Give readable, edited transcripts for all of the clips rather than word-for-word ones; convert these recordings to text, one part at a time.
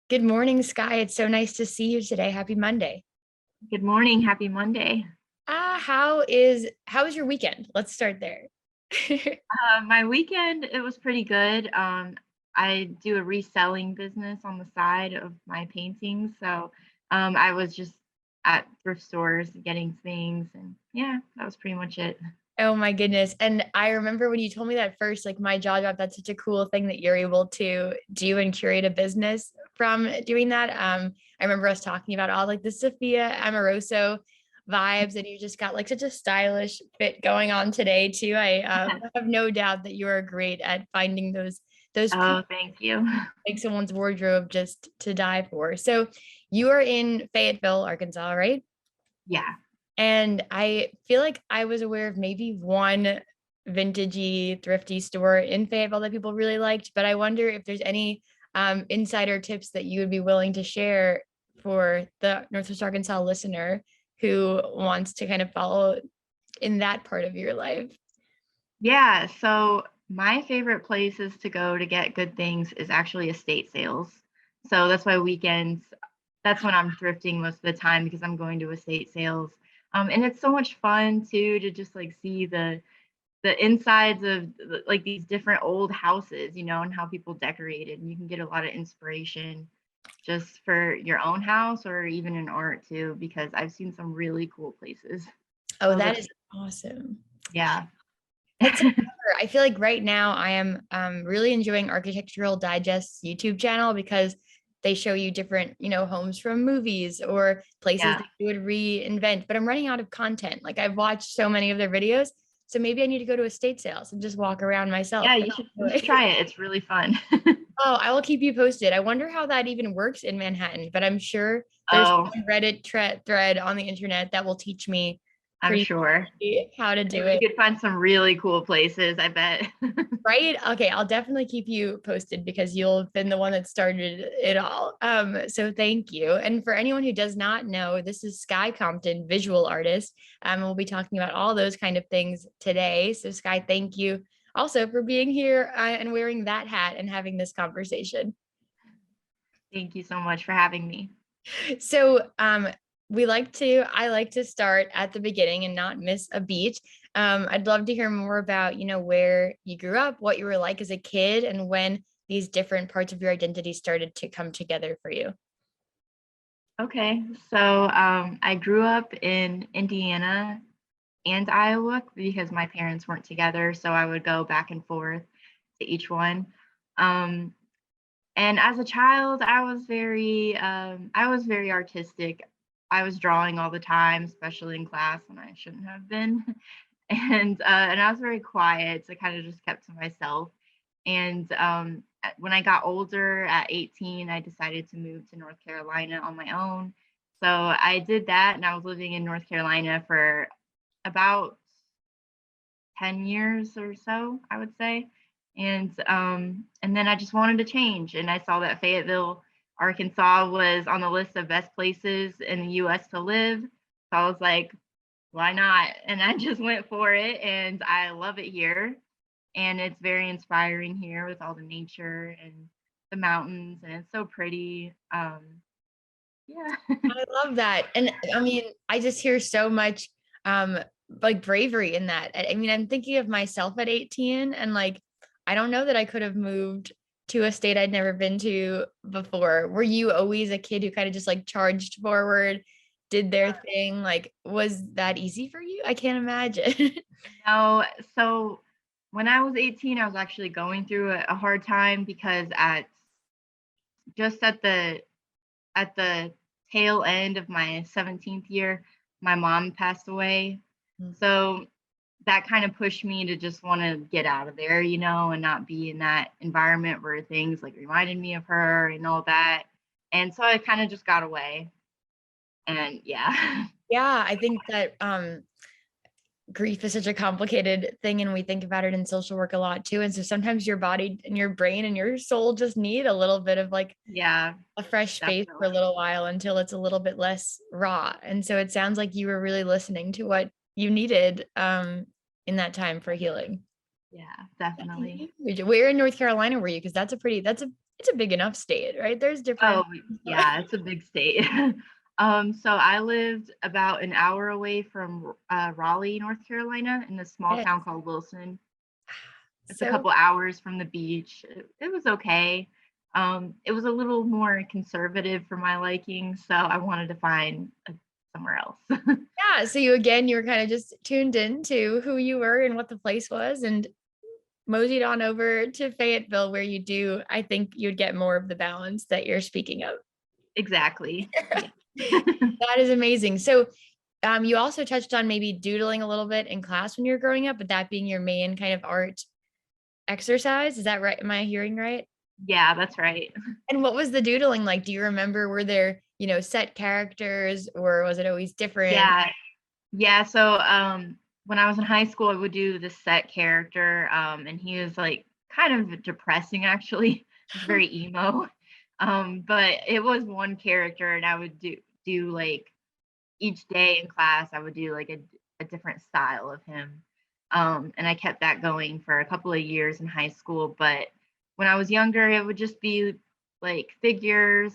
Good morning, Skye. It's so nice to see you today. Happy Monday. Good morning. Happy Monday. How is your weekend? Let's start there. My weekend, it was pretty good. I do a reselling business on the side of my paintings. So I was just at thrift stores getting things. And yeah, that was pretty much it. Oh my goodness. And I remember when you told me that first, like my jaw dropped. That's such a cool thing that you're able to do and curate a business from doing that. I remember us talking about all like the Sophia Amoroso vibes, and you just got like such a stylish fit going on today too. I have no doubt that you are great at finding those Oh, thank you. make someone's wardrobe just to die for. So you are in Fayetteville, Arkansas, right? Yeah. And I feel like I was aware of maybe one vintagey, thrifty store in Fayetteville that people really liked, but I wonder if there's any insider tips that you would be willing to share for the Northwest Arkansas listener who wants to kind of follow in that part of your life. Yeah. So my favorite places to go to get good things is actually estate sales. So that's why weekends, that's when I'm thrifting most of the time because I'm going to estate sales. And it's so much fun too to just like see the insides of like these different old houses, and how people decorated. And you can get a lot of inspiration just for your own house or even in art too, because I've seen some really cool places. Oh, Those are, that is awesome. yeah. That's so clever. I feel like right now I am really enjoying Architectural Digest's YouTube channel because they show you different, homes from movies or places Yeah. that you would reinvent. But I'm running out of content. Like I've watched so many of their videos. So maybe I need to go to estate sales and just walk around myself. Yeah, you should try it. It's really fun. Oh, I will keep you posted. I wonder how that even works in Manhattan, but I'm sure there's Oh, some Reddit thread on the internet that will teach me I'm pretty sure. how to do You it. could find some really cool places, I bet. Right? Okay, I'll definitely keep you posted because you'll have been the one that started it all. So thank you. And for anyone who does not know, this is Skye Compton, visual artist. We'll be talking about all those kind of things today. So Skye, thank you also for being here and wearing that hat and having this conversation. Thank you so much for having me. So I like to start at the beginning and not miss a beat. I'd love to hear more about, where you grew up, what you were like as a kid, and when these different parts of your identity started to come together for you. Okay, so I grew up in Indiana and Iowa because my parents weren't together, so I would go back and forth to each one. Um, and as a child, I was very artistic. I was drawing all the time, especially in class when I shouldn't have been. And I was very quiet, so I kind of just kept to myself. And when I got older at 18, I decided to move to North Carolina on my own. So I did that, and I was living in North Carolina for about 10 years or so, I would say. And then I just wanted to change, and I saw that Fayetteville, Arkansas was on the list of best places in the US to live. So I was like, why not? And I just went for it, and I love it here. And it's very inspiring here with all the nature and the mountains, and it's so pretty. Yeah. I love that. And I mean, I just hear so much um like bravery in that. I mean, I'm thinking of myself at 18 and like I don't know that I could have moved to a state I'd never been to before. Were you always a kid who kind of just like charged forward, did their thing? Like, was that easy for you? I can't imagine. No, so when I was 18, I was actually going through a hard time because just at the tail end of my 17th year, my mom passed away. So that kind of pushed me to just want to get out of there, and not be in that environment where things like reminded me of her and all that. And so I kind of just got away. And yeah. Yeah, I think that grief is such a complicated thing and we think about it in social work a lot too. And so sometimes your body and your brain and your soul just need a little bit of like Yeah, a fresh space for a definitely. little while until it's a little bit less raw. And so it sounds like you were really listening to what you needed in that time for healing. Yeah, definitely. Where in North Carolina were you? Because that's it's a big enough state, right? There's different. Oh, yeah, it's a big state. So I lived about an hour away from Raleigh, North Carolina, in a small Yes. town called Wilson. It's a So couple hours from the beach. It was okay. It was a little more conservative for my liking, so I wanted to find somewhere else. yeah, so you were kind of just tuned into who you were and what the place was, and moseyed on over to Fayetteville, where you do, I think you'd get more of the balance that you're speaking of. Exactly. Yeah. That is amazing. So, you also touched on maybe doodling a little bit in class when you were growing up, but that being your main kind of art exercise. Is that right? Am I hearing right? Yeah, that's right. And what was the doodling like? Do you remember, were there, set characters or was it always different? Yeah. Yeah, so, when I was in high school, I would do this set character, and he was, like, kind of depressing, actually. He's very emo. But it was one character, and I would like, each day in class, I would do, like, a different style of him. And I kept that going for a couple of years in high school, but when I was younger, it would just be, like, figures,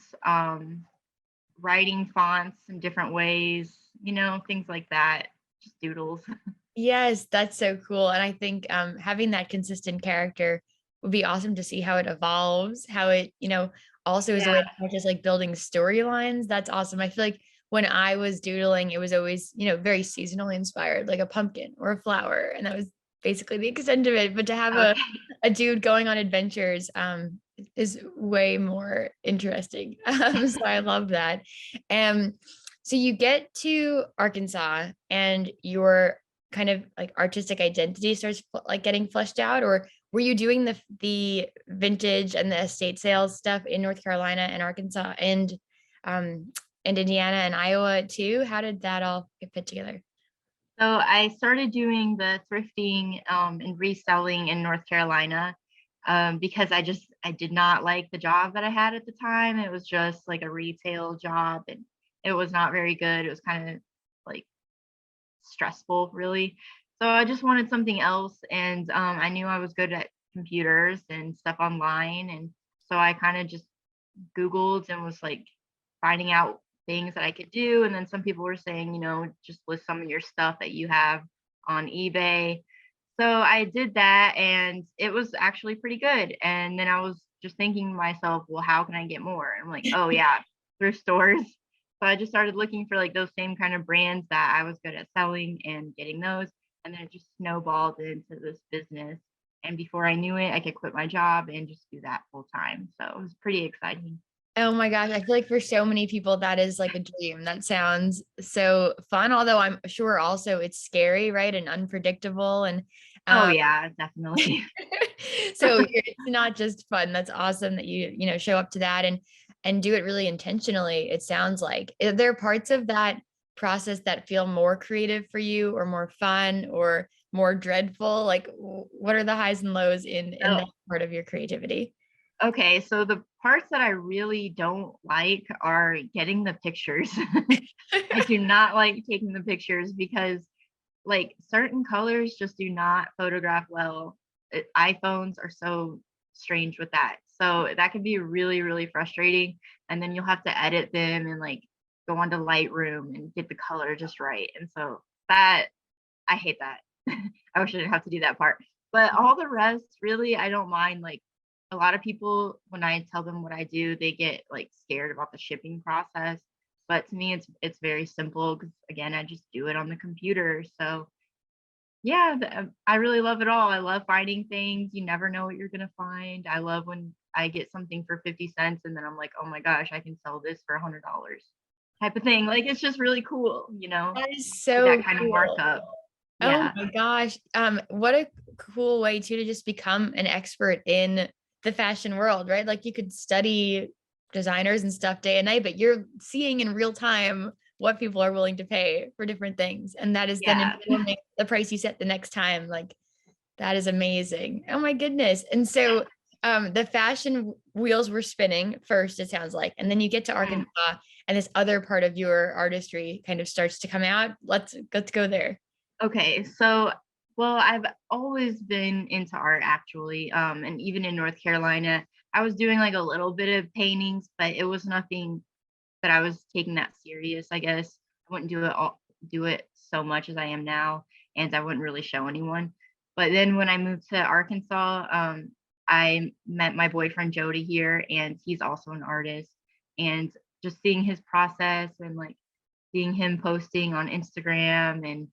writing fonts in different ways, things like that, just doodles. Yes, that's so cool. And I think having that consistent character would be awesome to see how it evolves, how it, also is a way Yeah. of not just like building storylines. That's awesome. I feel like when I was doodling, it was always, very seasonally inspired, like a pumpkin or a flower. And that was basically the extent of it. But to have a, Okay. a dude going on adventures is way more interesting. So I love that. Um, so you get to Arkansas and you're kind of like artistic identity starts like getting fleshed out, or were you doing the vintage and the estate sales stuff in North Carolina and Arkansas um and Indiana and Iowa too? How did that all get put together? So I started doing the thrifting and reselling in North Carolina because I did not like the job that I had at the time. It was just like a retail job, and it was not very good. It was kind of like stressful, really. So I just wanted something else, and I knew I was good at computers and stuff online, and so I kind of just Googled and was like finding out things that I could do. And then some people were saying, just list some of your stuff that you have on eBay. So I did that, and it was actually pretty good. And then I was just thinking to myself, well, how can I get more? I'm like, oh, yeah, thrift stores. So I just started looking for like those same kind of brands that I was good at selling and getting those. And then it just snowballed into this business. And before I knew it, I could quit my job and just do that full time. So it was pretty exciting. Oh my gosh, I feel like for so many people that is like a dream. That sounds so fun, although I'm sure also it's scary, right? And unpredictable and Oh, um yeah, definitely. so it's not just fun. That's awesome that you show up to that and do it really intentionally. It sounds like. Are there parts of that process that feel more creative for you or more fun or more dreadful? Like what are the highs and lows in So that part of your creativity? okay, so the parts that I really don't like are getting the pictures. I do not like taking the pictures because, like, certain colors just do not photograph well. iPhones are so strange with that. So that can be really, really frustrating. And then you'll have to edit them and like go onto Lightroom and get the color just right. And so that I hate that. I wish I didn't have to do that part. But all the rest, really, I don't mind. Like a lot of people, when I tell them what I do, they get like scared about the shipping process. But to me, it's very simple because again, I just do it on the computer. So yeah, I really love it all. I love finding things. You never know what you're gonna find. I love when I get something for 50 cents and then I'm like, oh my gosh, I can sell this for $100 type of thing. Like it's just really cool, That is with so that kind of cool. markup. Oh Yeah. my gosh. What a cool way too to just become an expert in the fashion world, right? Like you could study designers and stuff day and night, but you're seeing in real time what people are willing to pay for different things. And that is then Yeah. informing the price you set the next time. Like that is amazing. Oh my goodness. And so the fashion wheels were spinning first, it sounds like, and then you get to Mm. Arkansas and this other part of your artistry kind of starts to come out. Let's go there. Okay, so well, I've always been into art actually, and even in North Carolina, I was doing like a little bit of paintings, but it was nothing that I was taking that serious, I guess. I wouldn't do it so much as I am now, and I wouldn't really show anyone. But then when I moved to Arkansas, I met my boyfriend Jody here, and he's also an artist. And just seeing his process and like seeing him posting on Instagram and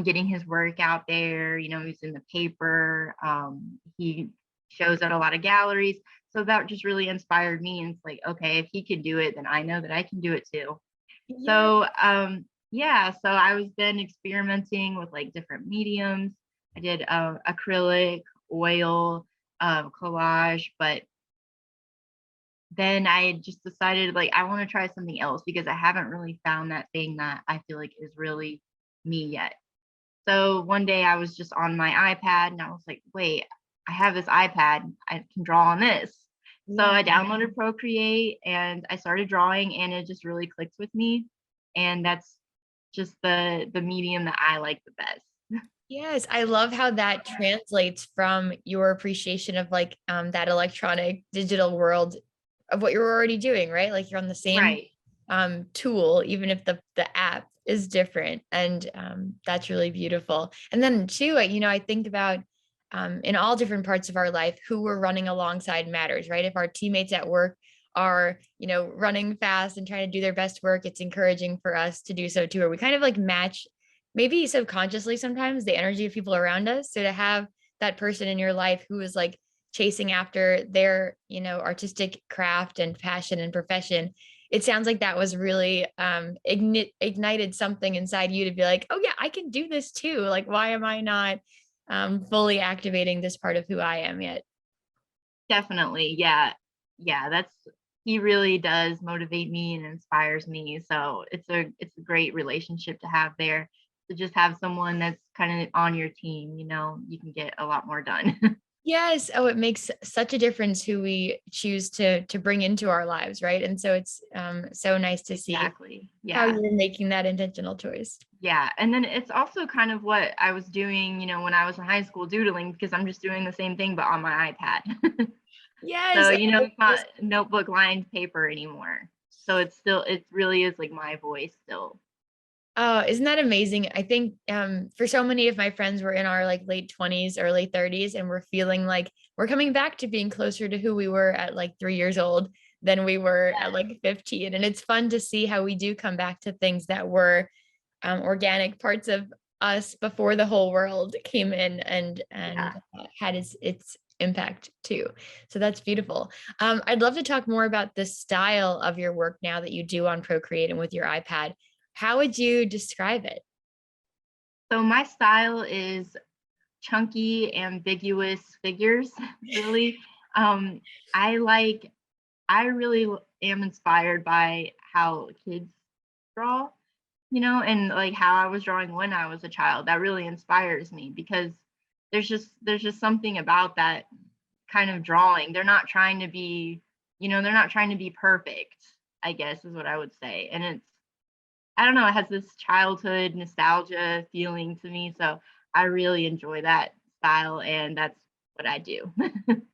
getting his work out there. He's in the paper. He shows at a lot of galleries. So that just really inspired me. And it's like, okay, if he can do it, then I know that I can do it too. Yeah. So yeah, so I was then experimenting with like different mediums. I did acrylic, oil, collage, but then I just decided like I want to try something else because I haven't really found that thing that I feel like is really me yet. So one day I was just on my iPad and I was like, wait, I have this iPad. I can draw on this. So Yeah. I downloaded Procreate and I started drawing and it just really clicked with me. And that's just the medium that I like the best. Yes, I love how that translates from your appreciation of like that electronic digital world of what you're already doing, right? Like you're on the same Right. tool, even if the app is different. And that's really beautiful. And then too, I think about in all different parts of our life, who we're running alongside matters, right? If our teammates at work are, running fast and trying to do their best work, it's encouraging for us to do so too. Or we kind of like match maybe subconsciously sometimes the energy of people around us. So to have that person in your life who is like chasing after their, artistic craft and passion and profession, it sounds like that was really ignited something inside you to be like, oh yeah, I can do this too. Like, why am I not fully activating this part of who I am yet? Definitely. Yeah. Yeah, that's he really does motivate me and inspires me. So it's a great relationship to have there. To just have someone that's kind of on your team, you can get a lot more done. Yes. Oh, it makes such a difference who we choose to bring into our lives, right? And so it's so nice to see Exactly. how Yeah. you're making that intentional choice. Yeah. And then it's also kind of what I was doing, when I was in high school doodling because I'm just doing the same thing but on my iPad. So, Yes. it's not notebook lined paper anymore. So it really is like my voice still. Oh, isn't that amazing? I think for so many of my friends, we're in our like late 20s, early 30s, and we're feeling like we're coming back to being closer to who we were at like 3 years old than we were at like 15. And it's fun to see how we do come back to things that were organic parts of us before the whole world came in and Yeah. had its impact too. So that's beautiful. I'd love to talk more about the style of your work now that you do on Procreate and with your iPad. How would you describe it? So my style is chunky, ambiguous figures, really. Um, I like I really am inspired by how kids draw, and like how I was drawing when I was a child. That really inspires me because there's just something about that kind of drawing. They're not trying to be perfect, I guess is what I would say. And I don't know, it has this childhood nostalgia feeling to me. So I really enjoy that style and that's what I do.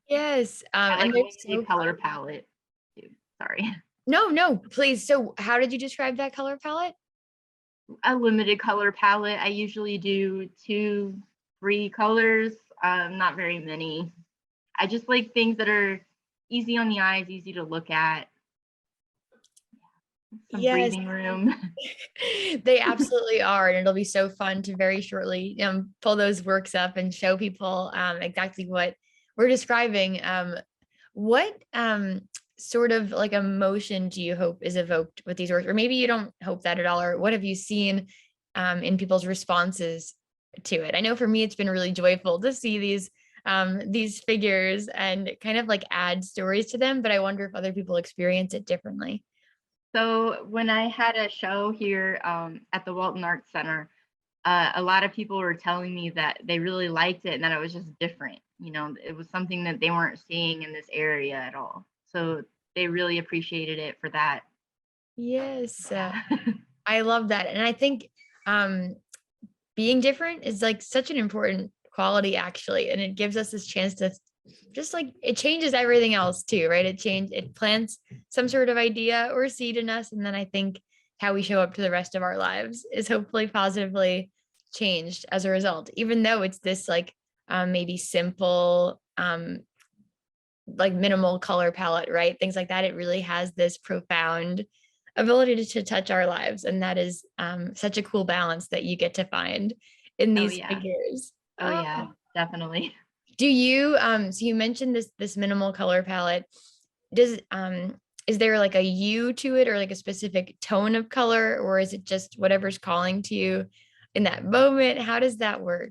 Yes, I and like a they're limited so color fun. palette too. Sorry. No, no, please. So, how did you describe that color palette? A limited color palette. I usually do 2, 3 colors, not very many. I just like things that are easy on the eyes, easy to look at, some Yes, breathing room. they absolutely are, and it'll be so fun to very shortly pull those works up and show people exactly what we're describing. What sort of like emotion do you hope is evoked with these works, or maybe you don't hope that at all, or what have you seen in people's responses to it? I know for me, it's been really joyful to see these figures and kind of like add stories to them, but I wonder if other people experience it differently. So when I had a show here at the Walton Arts Center, a lot of people were telling me that they really liked it and that it was just different. It was something that they weren't seeing in this area at all. So they really appreciated it for that. Yes, Yeah. I love that. And I think um, being different is like such an important quality, actually. And it gives us this chance just like it changes everything else too, right? It plants some sort of idea or seed in us. And then I think how we show up to the rest of our lives is hopefully positively changed as a result, even though it's this like maybe simple, like minimal color palette, right? Things like that. It really has this profound ability to touch our lives. And that is such a cool balance that you get to find in Oh these yeah. figures. Oh yeah, definitely. Do you so you mentioned this minimal color palette. Does is there like a hue to it or like a specific tone of color, or is it just whatever's calling to you in that moment? How does that work?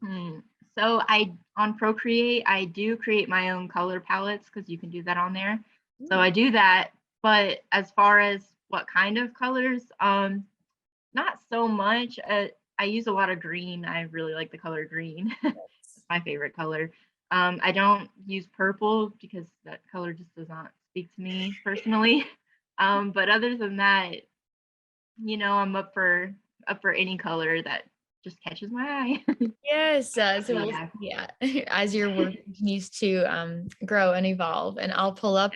Hmm. So I on Procreate, I do create my own color palettes because you can do that on there. So Ooh, I do that. But as far as what kind of colors, not so much. I use a lot of green. I really like the color green. It's my favorite color. I don't use purple because that color just does not speak to me personally. But other than that, I'm up for any color that just catches my eye. yes. So we'll Yeah. yeah, as your work continues to grow and evolve, and I'll pull up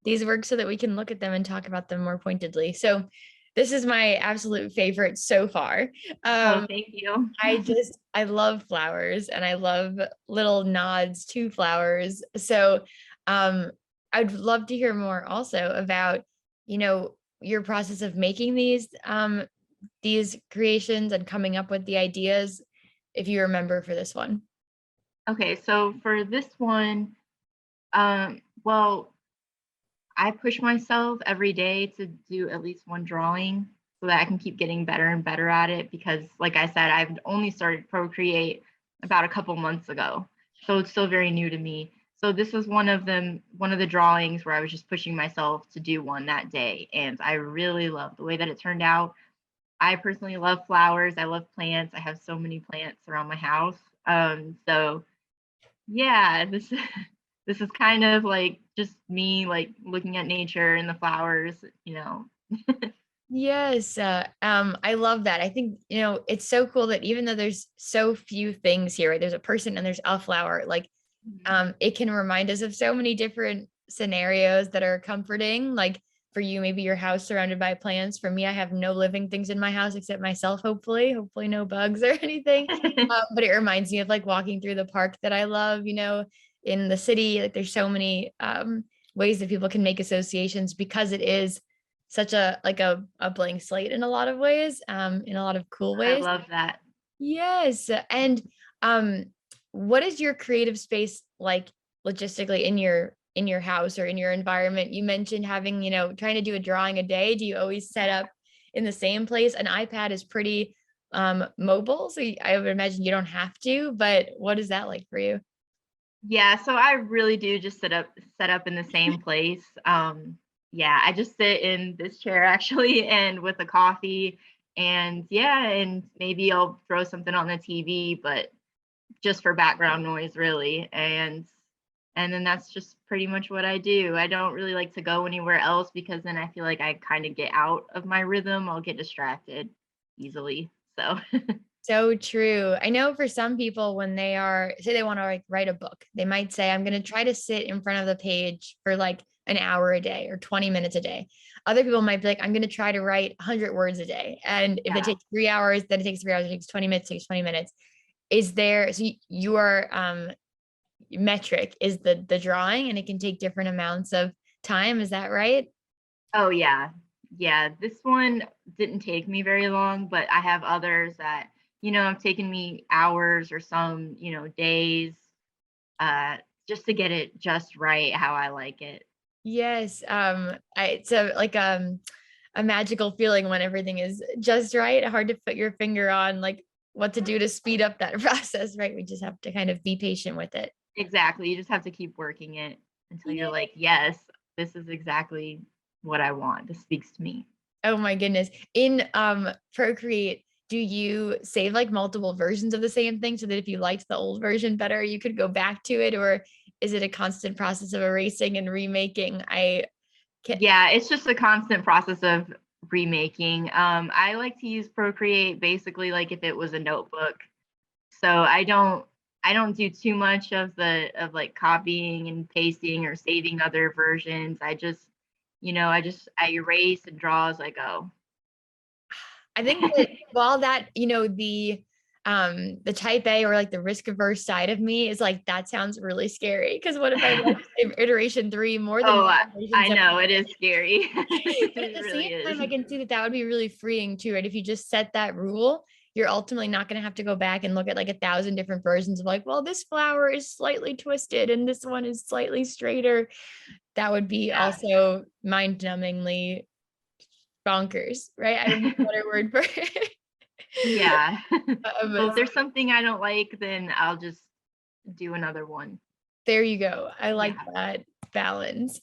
these works so that we can look at them and talk about them more pointedly. So this is my absolute favorite so far. Oh, Um, thank you. I love flowers and I love little nods to flowers. So um I'd love to hear more also about, your process of making these creations and coming up with the ideas, if you remember for this one. Okay, so for this one, well, I push myself every day to do at least one drawing so that I can keep getting better and better at it because, like I said, I've only started Procreate about a couple months ago. So it's still very new to me. So this was one of the drawings where I was just pushing myself to do one that day. And I really love the way that it turned out. I personally love flowers. I love plants. I have so many plants around my house. So yeah, this this is kind of like just me like looking at nature and the flowers. Yes, I love that. I think, it's so cool that even though there's so few things here, right? There's a person and there's a flower, like Mhm. it can remind us of so many different scenarios that are comforting. Like for you, maybe your house surrounded by plants. For me, I have no living things in my house except myself, hopefully no bugs or anything. But it reminds me of like walking through the park that I love, in the city. Like there's so many ways that people can make associations because it is such a blank slate in a lot of ways, in a lot of cool I ways. love that. Yes. And um, what is your creative space like logistically in your house or in your environment? You mentioned having, trying to do a drawing a day. Do you always set up in the same place? An iPad is pretty mobile, so I would imagine you don't have to, but what is that like for you? Yeah, so I really do just set up in the same place. Yeah, I just sit in this chair actually and with a coffee and yeah, and maybe I'll throw something on the TV, but just for background noise really. And then that's just pretty much what I do. I don't really like to go anywhere else because then I feel like I kind of get out of my rhythm. I'll get distracted easily. So, So true. I know for some people, when they are, say they want to like write a book, they might say, I'm going to try to sit in front of the page for like an hour a day or 20 minutes a day. Other people might be like, I'm going to try to write 100 words a day. And if it yeah, takes 3 hours, then it takes 3 hours. If it takes 20 minutes, it takes 20 minutes. Is there, so your metric is the drawing and it can take different amounts of time. Is that right? oh yeah. Yeah, this one didn't take me very long, but I have others that, have taken me hours or some, days, uh, just to get it just right how I like it. Yes. It's a magical feeling when everything is just right. Hard to put your finger on like what to do to speed up that process, right? We just have to kind of be patient with it. Exactly. You just have to keep working it until you're Yeah. like, yes, this is exactly what I want. This speaks to me. Oh my goodness. In Procreate, do you save like multiple versions of the same thing so that if you liked the old version better, you could go back to it, or is it a constant process of erasing and remaking? I can Yeah, it's just a constant process of remaking. I like to use Procreate basically like if it was a notebook. So I don't I don't do too much of like copying and pasting or saving other versions. I just, I erase and draw as I go. I think that while that, the type A or like the risk averse side of me is like, that sounds really scary. Because what if I like iteration 3 more than Oh, one I iteration? know it is scary. But at It the really same is. time, I can see that that would be really freeing too, right? If you just set that rule, you're ultimately not going to have to go back and look at like 1,000 different versions of like, well, this flower is slightly twisted and this one is slightly straighter. That would be Yeah. also mind-numbingly bonkers, right? I don't know a better word for it. Yeah. Well, if So there's something I don't like, then I'll just do another one. there you go. I like Yeah. that balance.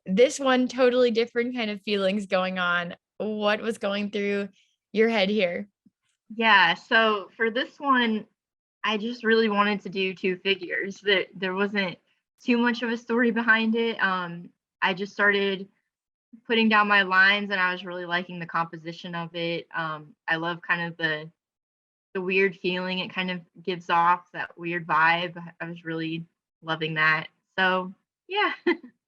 This one totally different kind of feelings going on. What was going through your head here? Yeah. So for this one, I just really wanted to do two figures. There wasn't too much of a story behind it. I just started putting down my lines and I was really liking the composition of it. I love kind of the weird feeling it kind of gives off, that weird vibe. I was really loving that. So yeah.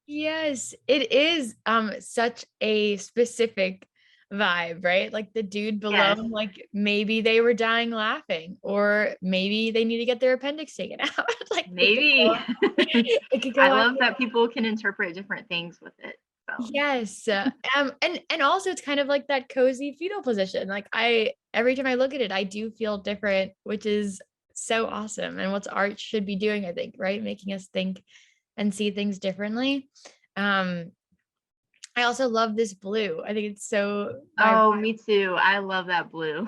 Yes, it is such a specific vibe, right? Like the dude below, Yes. like maybe they were dying laughing, or maybe they need to get their appendix taken out. Like Maybe. it could go I on. love that people can interpret different things with it. So Yes. And also it's kind of like that cozy fetal position. Like every time I look at it, I do feel different, which is so awesome. And what's art should be doing, I think, right? Making us think and see things differently. Um, I also love this blue. I think it's so vibrant, oh, me too. I love that blue.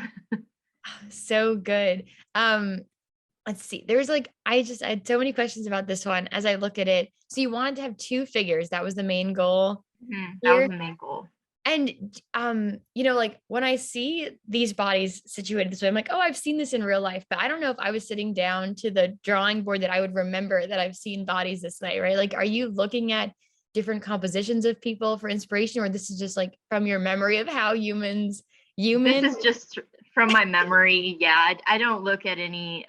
so good. Let's see. There's like I had so many questions about this one as I look at it. So you wanted to have two figures. That was the main goal That was here. the main goal. And like when I see these bodies situated this way, I'm like, oh, I've seen this in real life, but I don't know if I was sitting down to the drawing board that I would remember that I've seen bodies this way, right? Like, are you looking at different compositions of people for inspiration, or this is just like from your memory of how This human? is just from my memory. Yeah, I don't look at any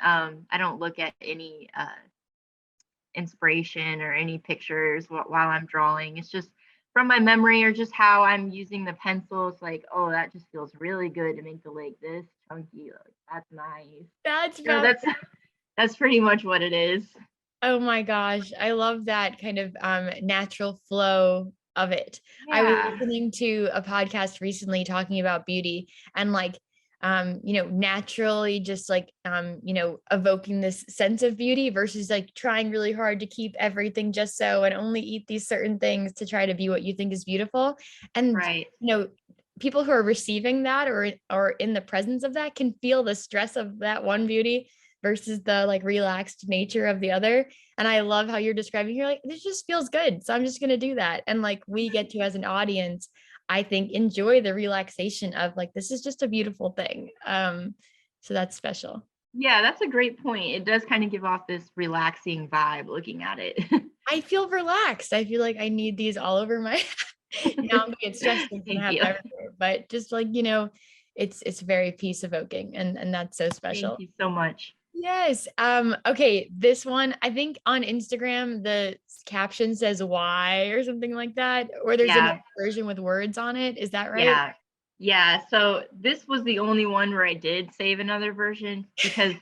inspiration or any pictures while I'm drawing. It's just from my memory or just how I'm using the pencils. Like, oh, that just feels really good to make the leg this chunky. Like, that's nice. That's You know, about that's pretty much what it is. Oh my gosh, I love that kind of natural flow of it. I was Yeah. listening to a podcast recently talking about beauty and like naturally just like evoking this sense of beauty versus like trying really hard to keep everything just so and only eat these certain things to try to be what you think is beautiful. And Right. people who are receiving that or in the presence of that can feel the stress of that one beauty versus the like relaxed nature of the other. And I love how you're describing, you're like, this just feels good. So I'm just going to do that. And like we get to, as an audience, I think, enjoy the relaxation of like, this is just a beautiful thing. So that's special. Yeah, that's a great point. It does kind of give off this relaxing vibe looking at it. I feel relaxed. I feel like I need these all over my, now I'm gonna get stressed and Thank have you. them everywhere, but just like, it's very peace evoking and that's so Thank special. you so much. Yes. Okay. This one, I think on Instagram, the caption says why or something like that, or there's another Yeah. version with words on it. Is that right? Yeah. Yeah. So this was the only one where I did save another version because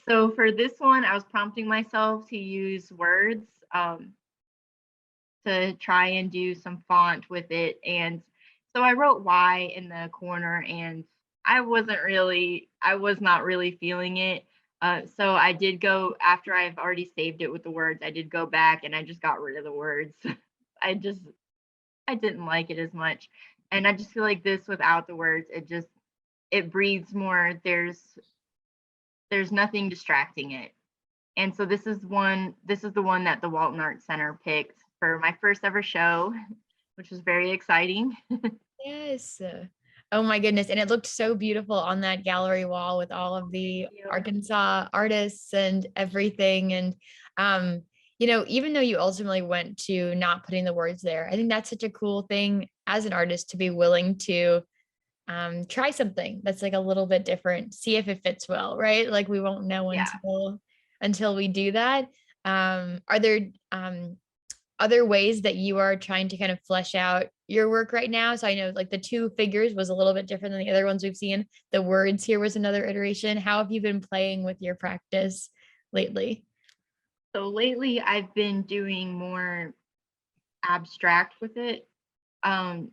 so for this one, I was prompting myself to use words to try and do some font with it. And so I wrote Y in the corner and I was not really feeling it. So I did go after I've already saved it with the words, I did go back and I just got rid of the words. I just I didn't like it as much. And I just feel like this without the words, it breathes more. There's nothing distracting it. And so this is the one that the Walton Art Center picked for my first ever show, which was very exciting. Yes. Oh my goodness. And it looked so beautiful on that gallery wall with all of Thank the you. Arkansas artists and everything. And, even though you ultimately went to not putting the words there, I think that's such a cool thing as an artist to be willing to try something that's like a little bit different, see if it fits well, right? Like we won't know Yeah. until until we do that. Are there other ways that you are trying to kind of flesh out your work right now? So I know like the two figures was a little bit different than the other ones we've seen. The words here was another iteration. How have you been playing with your practice lately? So lately I've been doing more abstract with it, um,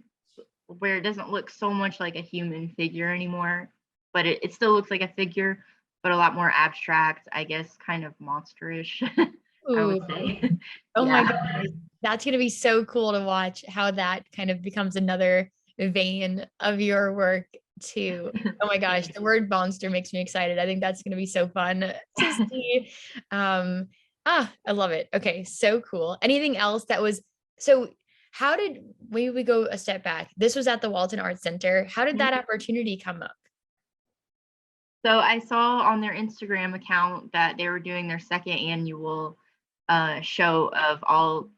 where it doesn't look so much like a human figure anymore, but it still looks like a figure, but a lot more abstract, I guess, kind of monsterish, I Ooh, would say. oh my Yeah. gosh. That's going to be so cool to watch how that kind of becomes another vein of your work too. Oh my gosh, Thanks. the word monster makes me excited. I think that's going to be so fun to see. Um, I love it. Okay, so cool. Anything else that was so how did we go a step back? This was at the Walton Arts Center. How did that opportunity come up? So I saw on their Instagram account that they were doing their second annual show of all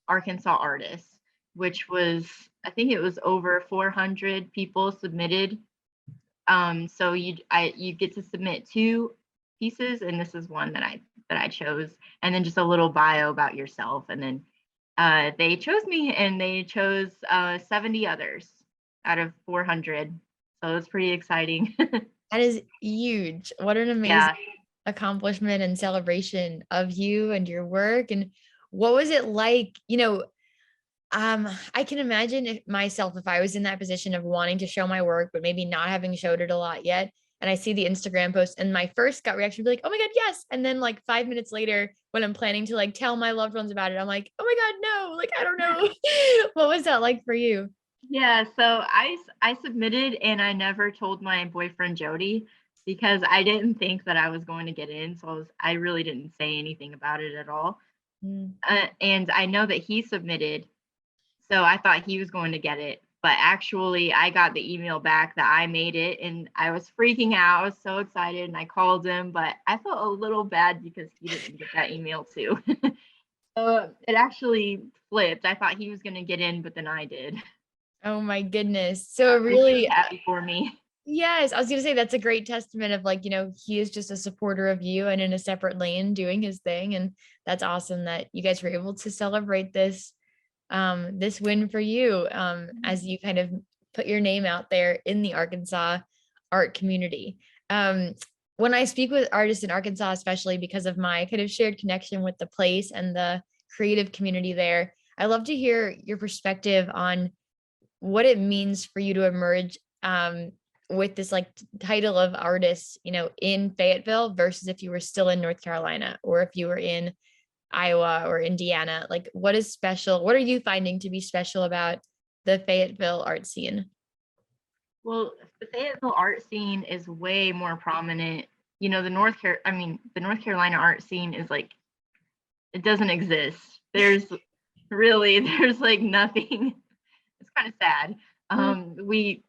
Arkansas artists, which was, I think it was over 400 people submitted. So you get to submit two pieces, and this is one that I chose, and then just a little bio about yourself, and then they chose me, and they chose 70 others out of 400. So it's pretty exciting. That is huge. What an amazing Yeah. accomplishment and celebration of you and your work. And what was it like? I can imagine myself if I was in that position of wanting to show my work, but maybe not having showed it a lot yet. And I see the Instagram post, and my first gut reaction would be like, oh my God, yes. And then like 5 minutes later, when I'm planning to like tell my loved ones about it, I'm like, oh my God, no, like I don't know. What was that like for you? Yeah, so I submitted and I never told my boyfriend Jody because I didn't think that I was going to get in, so I really didn't say anything about it at all. Mm. And I know that he submitted, so I thought he was going to get it. But actually, I got the email back that I made it, and I was freaking out. I was so excited, and I called him, but I felt a little bad because he didn't get that email too. So it actually flipped. I thought he was going to get in, but then I did. Oh my goodness. So it He's really really, happy for me. yes, I was gonna say that's a great testament of like, he is just a supporter of you and in a separate lane doing his thing. And that's awesome that you guys were able to celebrate this win for you as you kind of put your name out there in the Arkansas art community. Um, when I speak with artists in Arkansas, especially because of my kind of shared connection with the place and the creative community there, I love to hear your perspective on what it means for you to emerge with this like title of artist, in Fayetteville versus if you were still in North Carolina or if you were in Iowa or Indiana. Like, what is special? What are you finding to be special about the Fayetteville art scene? Well, the Fayetteville art scene is way more prominent. The North Carolina art scene is like it doesn't exist. There's like nothing. It's kind of sad. Mm. We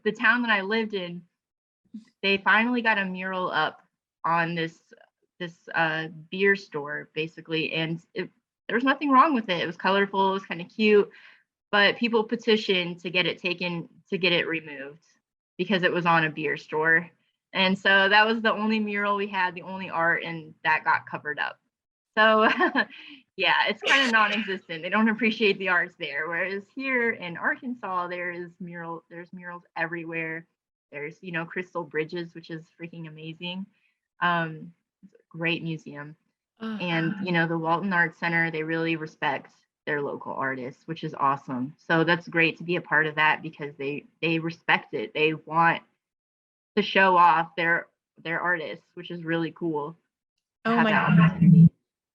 the town that I lived in, they finally got a mural up on this beer store basically, and there was nothing wrong with it. It was colorful, it was kind of cute, but people petitioned to get it taken to get it removed because it was on a beer store. And so that was the only mural we had, the only art, and that got covered up. So yeah, it's kind of non-existent. They don't appreciate the arts there. Whereas here in Arkansas, there's murals everywhere. There's, Crystal Bridges, which is freaking amazing. It's a great museum. Oh, And, the Walton Arts Center, they really respect their local artists, which is awesome. So that's great to be a part of that because they respect it. They want to show off their artists, which is really cool to oh have my that God. opportunity.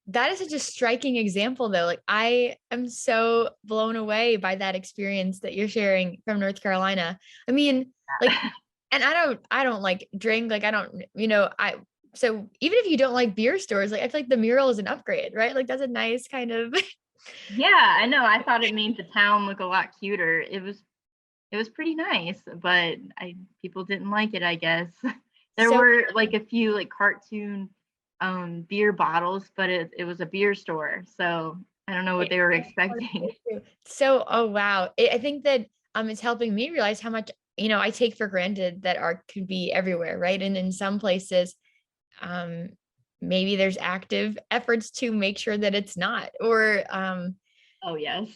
That is such a striking example though. Like I am so blown away by that experience that you're sharing from North Carolina. I mean, like, and I don't like drink, like I don't, so even if you don't like beer stores, like I feel like the mural is an upgrade, right? Like that's a nice kind of Yeah, I know. I thought it made the town look a lot cuter. It was pretty nice, but I people didn't like it, I guess. There so were like a few like cartoon beer bottles, but it was a beer store. So I don't know what they were expecting. so oh wow. I think that it's helping me realize how much, I take for granted that art could be everywhere, right? And in some places, um maybe there's active efforts to make sure that it's not, or Oh, yes.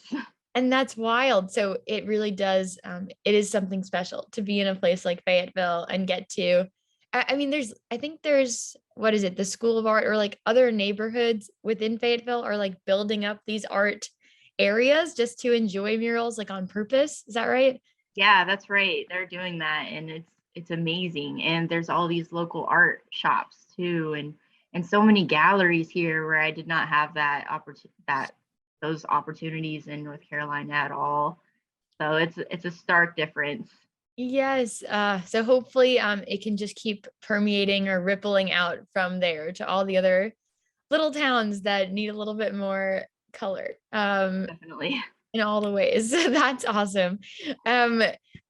and that's wild. So it really does, it is something special to be in a place like Fayetteville and get to, I mean, I think there's, what is it, the School of Art or like other neighborhoods within Fayetteville are like building up these art areas just to enjoy murals like on purpose. Is that right? Yeah, that's right. They're doing that, and it's amazing. And there's all these local art shops too, and so many galleries here where I did not have that those opportunities in North Carolina at all. So it's a stark difference. Yes. So hopefully it can just keep permeating or rippling out from there to all the other little towns that need a little bit more color. Definitely. In all the ways. That's awesome. Um,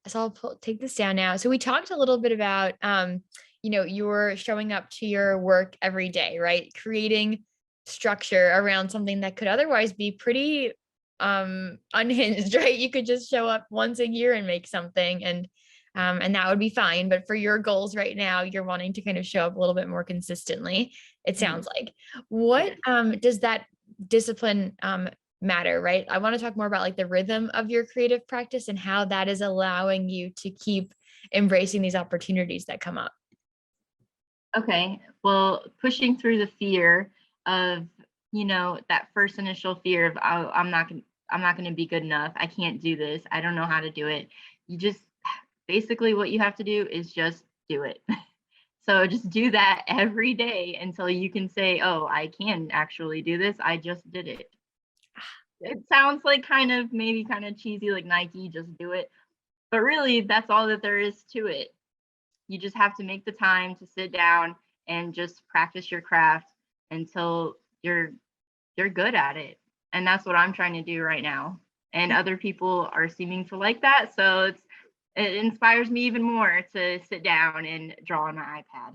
so take this down now. So we talked a little bit about, you're showing up to your work every day, right? Creating structure around something that could otherwise be pretty unhinged, right? You could just show up once a year and make something, and that would be fine. But for your goals right now, you're wanting to kind of show up a little bit more consistently, it Mhm. sounds like. What Yes. does that discipline matter, right? I want to talk more about like the rhythm of your creative practice and how that is allowing you to keep embracing these opportunities that come up. Okay. Well, pushing through the fear of, that first initial fear of, oh, I'm not gonna be good enough. I can't do this. I don't know how to do it. You just basically what you have to do is just do it. So just do that every day until you can say, "Oh, I can actually do this. I just did it." It sounds like maybe kind of cheesy, like Nike, just do it. But really, that's all that there is to it. You just have to make the time to sit down and just practice your craft until you're good at it. And that's what I'm trying to do right now. And other people are seeming to like that, so it inspires me even more to sit down and draw on my iPad.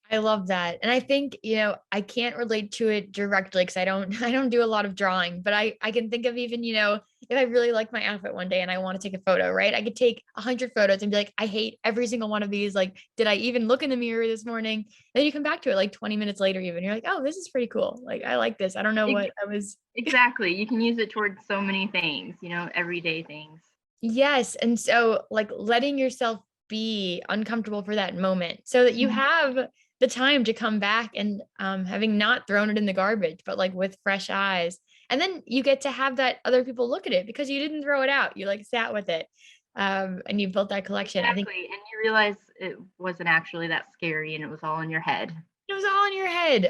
I love that. And I think, I can't relate to it directly because I don't I don't do a lot of drawing, but I can think of even, if I really like my outfit one day and I want to take a photo, right? I could take 100 photos and be like, I hate every single one of these. Like, did I even look in the mirror this morning? Then you come back to it like 20 minutes later, even you're like, oh, this is pretty cool. Like, I like this. I don't know Ex- what I was. exactly. You can use it towards so many things, everyday things. Yes. And so, like, letting yourself be uncomfortable for that moment so that you Mhm. have the time to come back and having not thrown it in the garbage, but like with fresh eyes. And then you get to have that other people look at it because you didn't throw it out. You like sat with it, and you built that collection. I think Exactly. And you realize it wasn't actually that scary and it was all in your head. it was all in your head.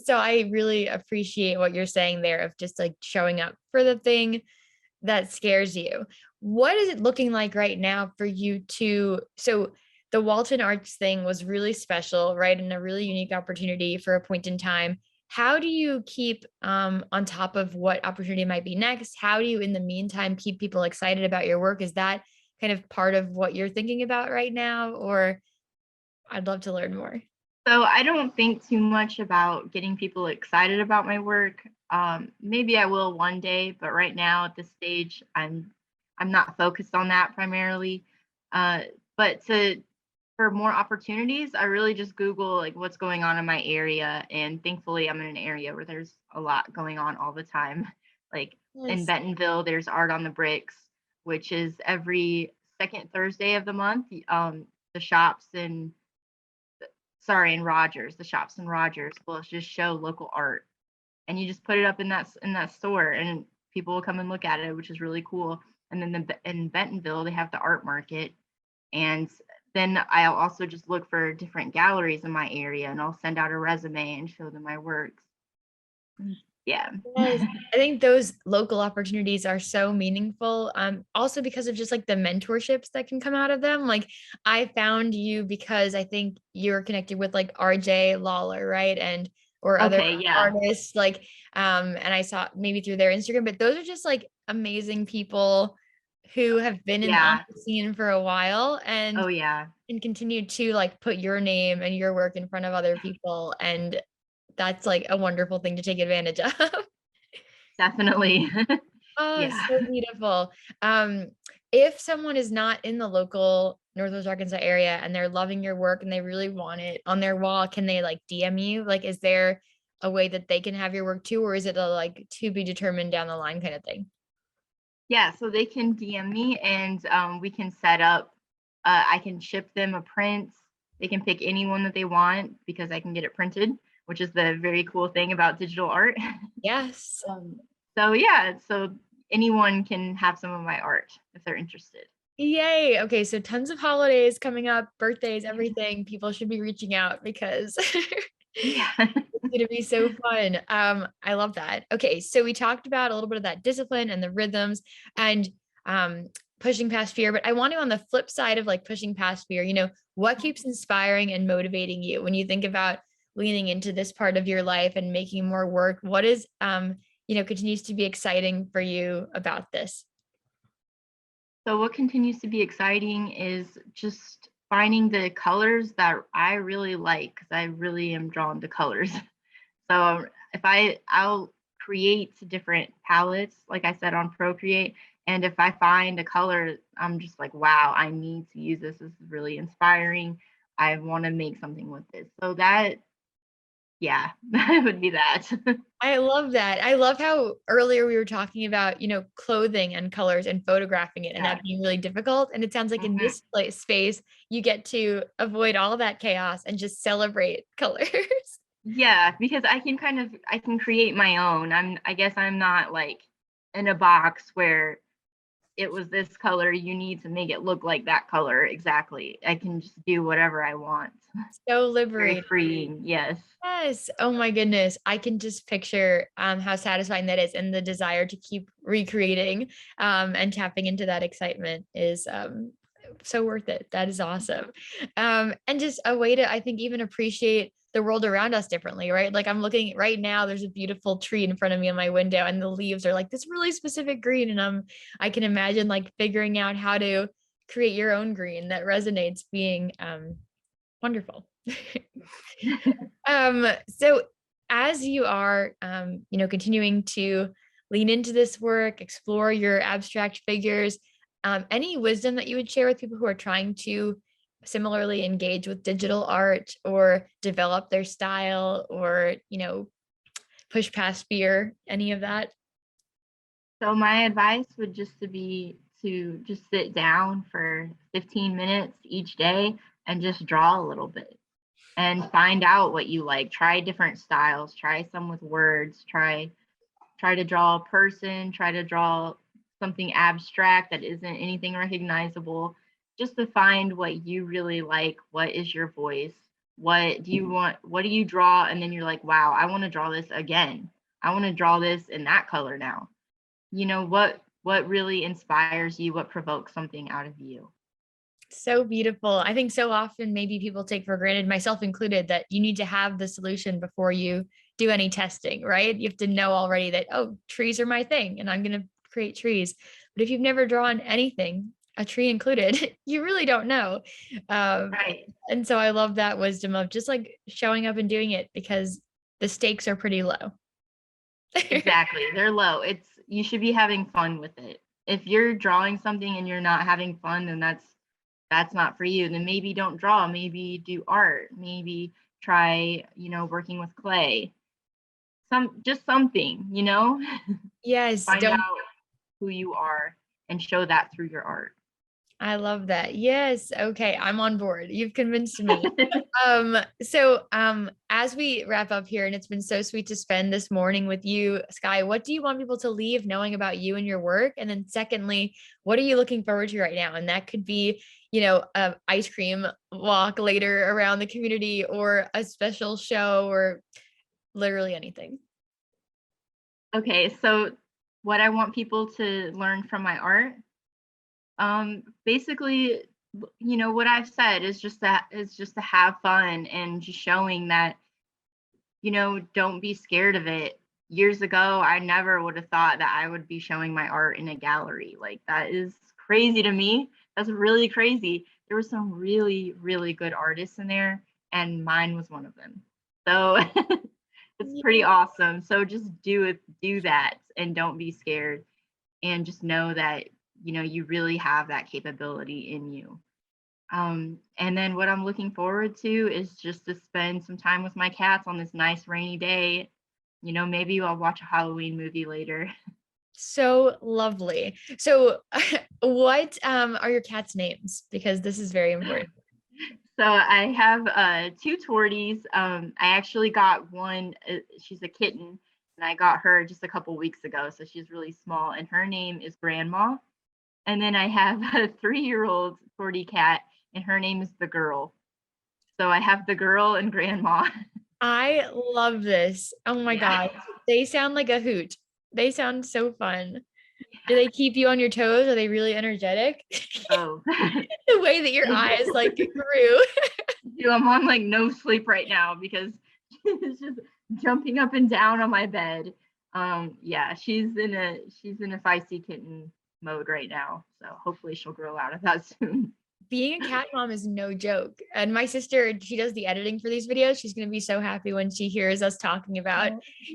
So I really appreciate what you're saying there of just like showing up for the thing that scares you. What is it looking like right now for you to, so the Walton Arts thing was really special, right? And a really unique opportunity for a point in time. How do you keep on top of what opportunity might be next? How do you, in the meantime, keep people excited about your work? Is that kind of part of what you're thinking about right now? Or I'd love to learn more. So I don't think too much about getting people excited about my work. Maybe I will one day, but right now at this stage, I'm not focused on that primarily. Uh, but to for more opportunities, I really just Google like what's going on in my area, and thankfully, I'm in an area where there's a lot going on all the time. Like in Nice. Bentonville, there's Art on the Bricks, which is every second Thursday of the month. The shops and in Rogers, the shops in Rogers will just show local art, and you just put it up in that store, and people will come and look at it, which is really cool. And then in Bentonville, they have the art market, and then I'll also just look for different galleries in my area, and I'll send out a resume and show them my works. Yeah. Yes, I think those local opportunities are so meaningful. Also because of just like the mentorships that can come out of them. Like I found you because I think you're connected with like RJ Lawler, right? And or other Okay. Yeah. artists, like and I saw maybe through their Instagram, but those are just like amazing people who have been in on Yeah. the scene for a while Oh and yeah. continue to like put your name and your work in front of other people. And that's like a wonderful thing to take advantage of. Definitely. Oh, Yeah. so beautiful. Um, if someone is not in the local Northwest Arkansas area and they're loving your work and they really want it on their wall, can they like DM you? Like, is there a way that they can have your work too, or is it a like to be determined down the line kind of thing? Yeah, so they can DM me and we can set up, I can ship them a print. They can pick any one that they want because I can get it printed, which is the very cool thing about digital art. Yes. um, so yeah, so anyone can have some of my art if they're interested. Yay. Okay, so tons of holidays coming up, birthdays, everything. People should be reaching out because Yeah. it's gonna be so fun. I love that. Okay, so we talked about a little bit of that discipline and the rhythms and um pushing past fear, but I want to on the flip side of like pushing past fear, what keeps inspiring and motivating you when you think about leaning into this part of your life and making more work? What is continues to be exciting for you about this? So what continues to be exciting is just finding the colors that I really like because I really am drawn to colors. So if I'll create different palettes, like I said on Procreate, and if I find a color, I'm just like, wow, I need to use this. This is really inspiring. I want to make something with this. So that, yeah, that would be that. I love that. I love how earlier we were talking about, clothing and colors and photographing it and Yeah. that being really difficult. And it sounds like in Mhm. this space, you get to avoid all that chaos and just celebrate colors. Yeah, because I can create my own. I guess I'm not like in a box where it was this color, you need to make it look like that color exactly. I can just do whatever I want. So Very liberating. freeing. Yes. Yes. Oh my goodness. I can just picture how satisfying that is and the desire to keep recreating and tapping into that excitement is so worth it. That is awesome. And just a way to, I think, even appreciate the world around us differently, right? Like I'm looking right now, there's a beautiful tree in front of me in my window, and the leaves are like this really specific green. And I can imagine like figuring out how to create your own green that resonates being wonderful. So as you are, continuing to lean into this work, explore your abstract figures, any wisdom that you would share with people who are trying to similarly engage with digital art or develop their style or, push past fear, any of that? So my advice would just to be to just sit down for 15 minutes each day and just draw a little bit and find out what you like. Try different styles, try some with words, try to draw a person, try to draw something abstract that isn't anything recognizable, just to find what you really like. What is your voice? What do you want? What do you draw? And then you're like, wow, I want to draw this again. I want to draw this in that color now. What really inspires you? What provokes something out of you? So beautiful. I think so often maybe people take for granted, myself included, that you need to have the solution before you do any testing, right? You have to know already that, oh, trees are my thing and I'm going to create trees. But if you've never drawn anything, a tree included, you really don't know. Um, Right. and so I love that wisdom of just like showing up and doing it because the stakes are pretty low. Exactly. They're low. It's you should be having fun with it. If you're drawing something and you're not having fun, then that's not for you. Then maybe don't draw, maybe do art, maybe try, working with clay. Just something. Yes, Find don't. out who you are and show that through your art. I love that. Yes. Okay. I'm on board. You've convinced me. So as we wrap up here, and it's been so sweet to spend this morning with you, Skye, what do you want people to leave knowing about you and your work? And then secondly, what are you looking forward to right now? And that could be, a ice cream walk later around the community or a special show or literally anything. Okay, so what I want people to learn from my art, basically, what I've said is just to have fun and just showing that, don't be scared of it. Years ago, I never would have thought that I would be showing my art in a gallery. Like that is crazy to me. That's really crazy. There were some really, really good artists in there, and mine was one of them. So it's pretty awesome. So just do that and don't be scared and just know that you really have that capability in you. And then what I'm looking forward to is just to spend some time with my cats on this nice rainy day. Maybe I'll watch a Halloween movie later. So lovely. So what are your cats' names? Because this is very important. So I have two torties. I actually got one. She's a kitten, and I got her just a couple weeks ago. So she's really small, and her name is Grandma. And then I have a 3-year-old tortie cat, and her name is the Girl. So I have the Girl and Grandma. I love this. Oh my Yeah. God. They sound like a hoot. They sound so fun. Do they keep you on your toes? Are they really energetic? Oh, The way that your they eyes do. like grew. I'm on like no sleep right now because she's just jumping up and down on my bed. Yeah, she's in a feisty kitten mode right now. So hopefully she'll grow out of that soon. Being a cat mom is no joke. And my sister, she does the editing for these videos. She's going to be so happy when she hears us talking about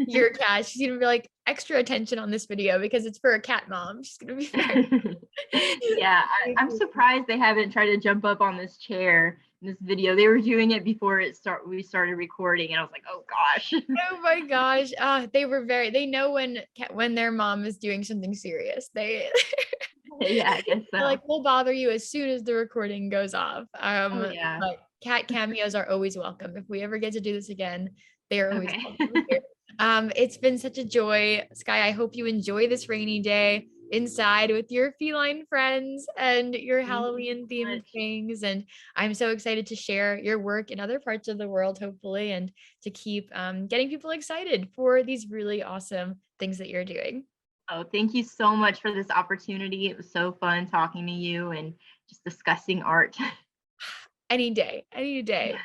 your cat. She's going to be like, extra attention on this video because it's for a cat mom. She's going to be very, Yeah, I'm surprised they haven't tried to jump up on this chair in this video. They were doing it before we started recording, and I was like, oh gosh. oh my gosh. They know when their mom is doing something serious. Yeah, I guess They're so. like, we'll bother you as soon as the recording goes off. Oh yeah. But cat cameos are always welcome. If we ever get to do this again, they are always Okay. welcome here. It's been such a joy, Skye. I hope you enjoy this rainy day inside with your feline friends and your Thank you Halloween so themed much. things. And I'm so excited to share your work in other parts of the world, hopefully, and to keep getting people excited for these really awesome things that you're doing. Oh, thank you so much for this opportunity. It was so fun talking to you and just discussing art. Any day, any day.